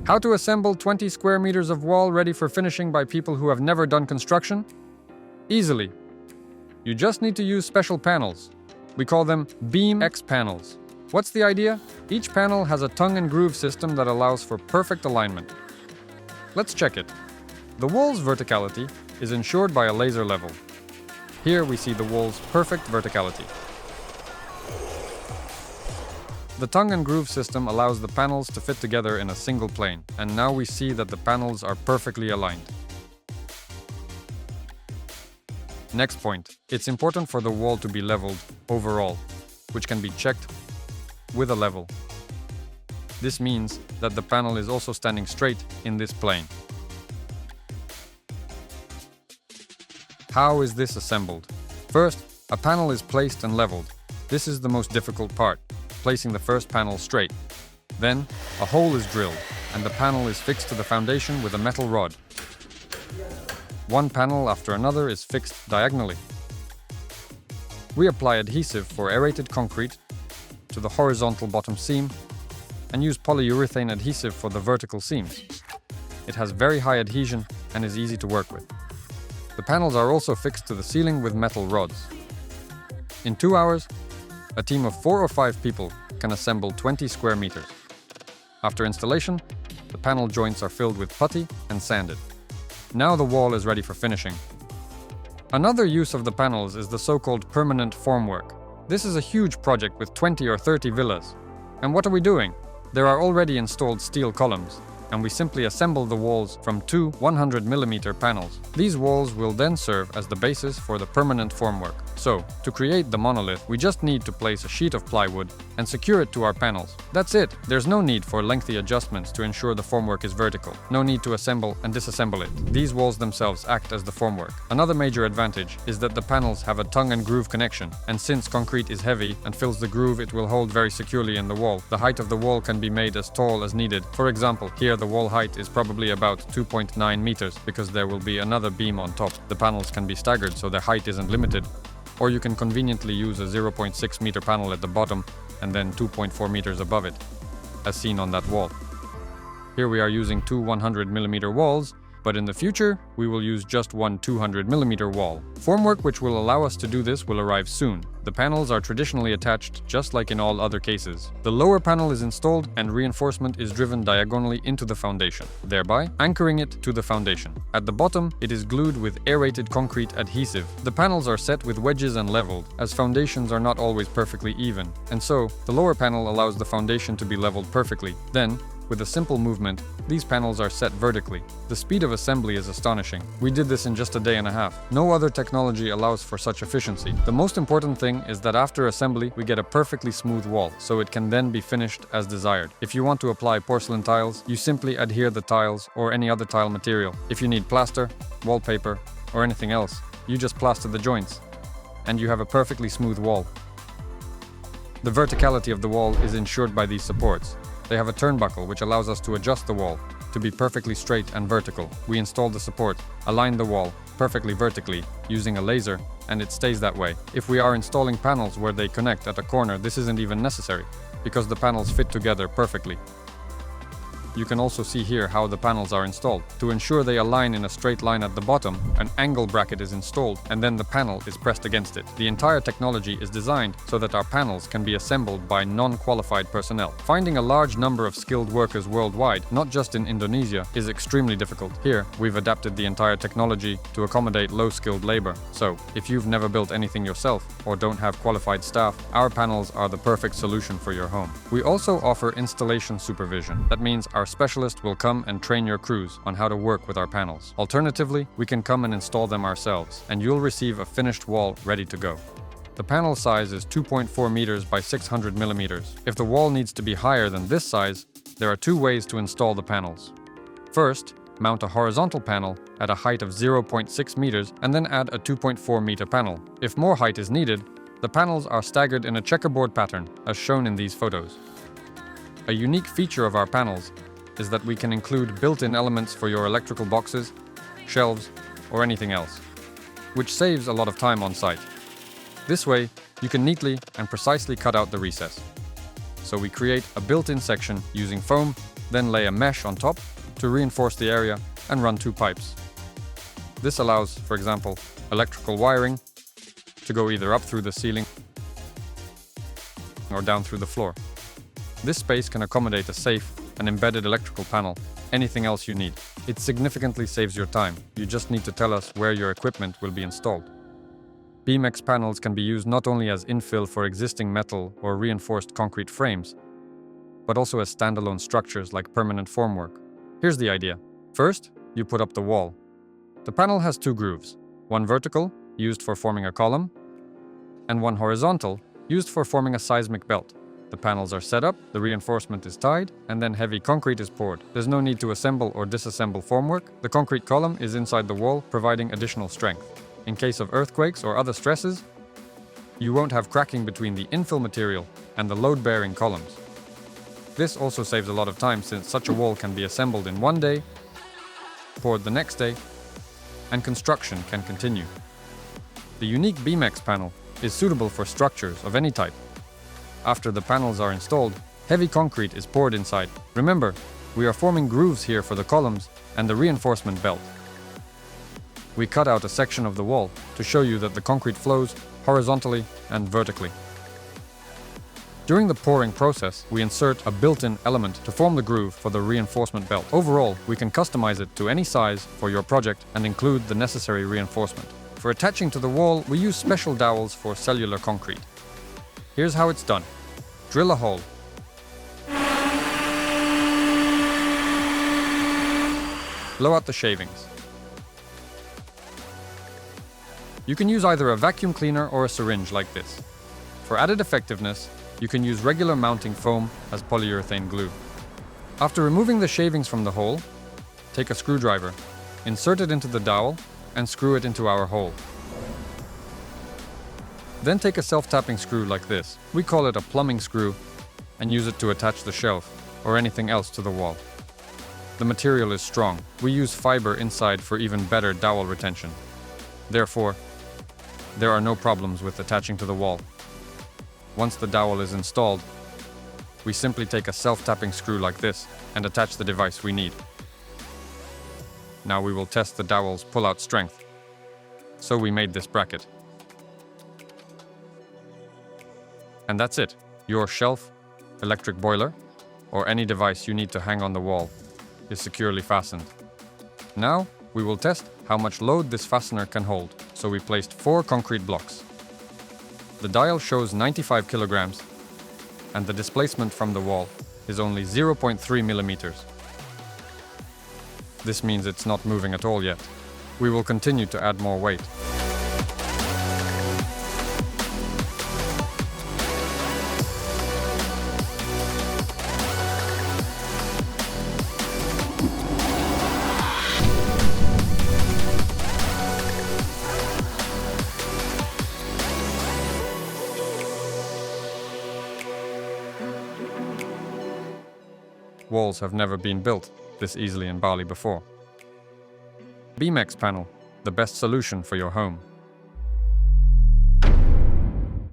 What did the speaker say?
How to assemble 20 square meters of wall ready for finishing by people who have never done construction? Easily. You just need to use special panels. We call them BIMx Panels. What's the idea? Each panel has a tongue and groove system that allows for perfect alignment. Let's check it. The wall's verticality is ensured by a laser level. Here we see the wall's perfect verticality. The tongue and groove system allows the panels to fit together in a single plane, and now we see that the panels are perfectly aligned. Next point, it's important for the wall to be leveled overall, which can be checked with a level. This means that the panel is also standing straight in this plane. How is this assembled? First, a panel is placed and leveled. This is the most difficult part, placing the first panel straight. Then, a hole is drilled, and the panel is fixed to the foundation with a metal rod. One panel after another is fixed diagonally. We apply adhesive for aerated concrete to the horizontal bottom seam and use polyurethane adhesive for the vertical seams. It has very high adhesion and is easy to work with. The panels are also fixed to the ceiling with metal rods. In 2 hours, a team of 4 or 5 people can assemble 20 square meters. After installation, the panel joints are filled with putty and sanded. Now the wall is ready for finishing. Another use of the panels is the so-called permanent formwork. This is a huge project with 20 or 30 villas. And what are we doing? There are already installed steel columns, and we simply assemble the walls from 2 100mm panels. These walls will then serve as the basis for the permanent formwork. So, to create the monolith, we just need to place a sheet of plywood and secure it to our panels. That's it. There's no need for lengthy adjustments to ensure the formwork is vertical. No need to assemble and disassemble it. These walls themselves act as the formwork. Another major advantage is that the panels have a tongue and groove connection, and since concrete is heavy and fills the groove, it will hold very securely in the wall. The height of the wall can be made as tall as needed. For example, here the wall height is probably about 2.9 meters because there will be another beam on top. The panels can be staggered so their height isn't limited. Or you can conveniently use a 0.6 meter panel at the bottom and then 2.4 meters above it, as seen on that wall. Here we are using 2 100mm walls, but in the future, we will use just one 200mm wall. Formwork which will allow us to do this will arrive soon. The panels are traditionally attached just like in all other cases. The lower panel is installed and reinforcement is driven diagonally into the foundation, thereby anchoring it to the foundation. At the bottom, it is glued with aerated concrete adhesive. The panels are set with wedges and leveled, as foundations are not always perfectly even, and so the lower panel allows the foundation to be leveled perfectly. Then, with a simple movement, these panels are set vertically. The speed of assembly is astonishing. We did this in just a day and a half. No other technology allows for such efficiency. The most important thing is that after assembly, we get a perfectly smooth wall, so it can then be finished as desired. If you want to apply porcelain tiles, you simply adhere the tiles or any other tile material. If you need plaster, wallpaper, or anything else, you just plaster the joints, and you have a perfectly smooth wall. The verticality of the wall is ensured by these supports. They have a turnbuckle which allows us to adjust the wall to be perfectly straight and vertical. We install the support, align the wall perfectly vertically using a laser, and it stays that way. If we are installing panels where they connect at a corner, this isn't even necessary because the panels fit together perfectly. You can also see here how the panels are installed. To ensure they align in a straight line at the bottom, an angle bracket is installed and then the panel is pressed against it. The entire technology is designed so that our panels can be assembled by non-qualified personnel. Finding a large number of skilled workers worldwide, not just in Indonesia, is extremely difficult. Here, we've adapted the entire technology to accommodate low-skilled labor. So, if you've never built anything yourself or don't have qualified staff, our panels are the perfect solution for your home. We also offer installation supervision. That means our specialist will come and train your crews on how to work with our panels. Alternatively, we can come and install them ourselves, and you'll receive a finished wall ready to go. The panel size is 2.4 meters by 600 millimeters. If the wall needs to be higher than this size, there are 2 ways to install the panels. First, mount a horizontal panel at a height of 0.6 meters and then add a 2.4 meter panel. If more height is needed, the panels are staggered in a checkerboard pattern, as shown in these photos. A unique feature of our panels is that we can include built-in elements for your electrical boxes, shelves, or anything else, which saves a lot of time on site. This way, you can neatly and precisely cut out the recess. So we create a built-in section using foam, then lay a mesh on top to reinforce the area and run 2 pipes. This allows, for example, electrical wiring to go either up through the ceiling or down through the floor. This space can accommodate a safe and embedded electrical panel, anything else you need. It significantly saves your time. You just need to tell us where your equipment will be installed. BIMx panels can be used not only as infill for existing metal or reinforced concrete frames, but also as standalone structures like permanent formwork. Here's the idea. First, you put up the wall. The panel has 2 grooves, one vertical, used for forming a column, and one horizontal, used for forming a seismic belt. The panels are set up, the reinforcement is tied, and then heavy concrete is poured. There's no need to assemble or disassemble formwork. The concrete column is inside the wall, providing additional strength. In case of earthquakes or other stresses, you won't have cracking between the infill material and the load-bearing columns. This also saves a lot of time since such a wall can be assembled in one day, poured the next day, and construction can continue. The unique BIMx panel is suitable for structures of any type. After the panels are installed, heavy concrete is poured inside. Remember, we are forming grooves here for the columns and the reinforcement belt. We cut out a section of the wall to show you that the concrete flows horizontally and vertically. During the pouring process, we insert a built-in element to form the groove for the reinforcement belt. Overall, we can customize it to any size for your project and include the necessary reinforcement. For attaching to the wall, we use special dowels for cellular concrete. Here's how it's done. Drill a hole. Blow out the shavings. You can use either a vacuum cleaner or a syringe like this. For added effectiveness, you can use regular mounting foam as polyurethane glue. After removing the shavings from the hole, take a screwdriver, insert it into the dowel, and screw it into our hole. Then take a self-tapping screw like this. We call it a plumbing screw, and use it to attach the shelf or anything else to the wall. The material is strong. We use fiber inside for even better dowel retention. Therefore, there are no problems with attaching to the wall. Once the dowel is installed, we simply take a self-tapping screw like this and attach the device we need. Now we will test the dowel's pull-out strength. So we made this bracket. And that's it. Your shelf, electric boiler, or any device you need to hang on the wall is securely fastened. Now we will test how much load this fastener can hold. So we placed 4 concrete blocks. The dial shows 95 kilograms, and the displacement from the wall is only 0.3 millimeters. This means it's not moving at all yet. We will continue to add more weight. Walls have never been built this easily in Bali before. BIMx Panel, the best solution for your home.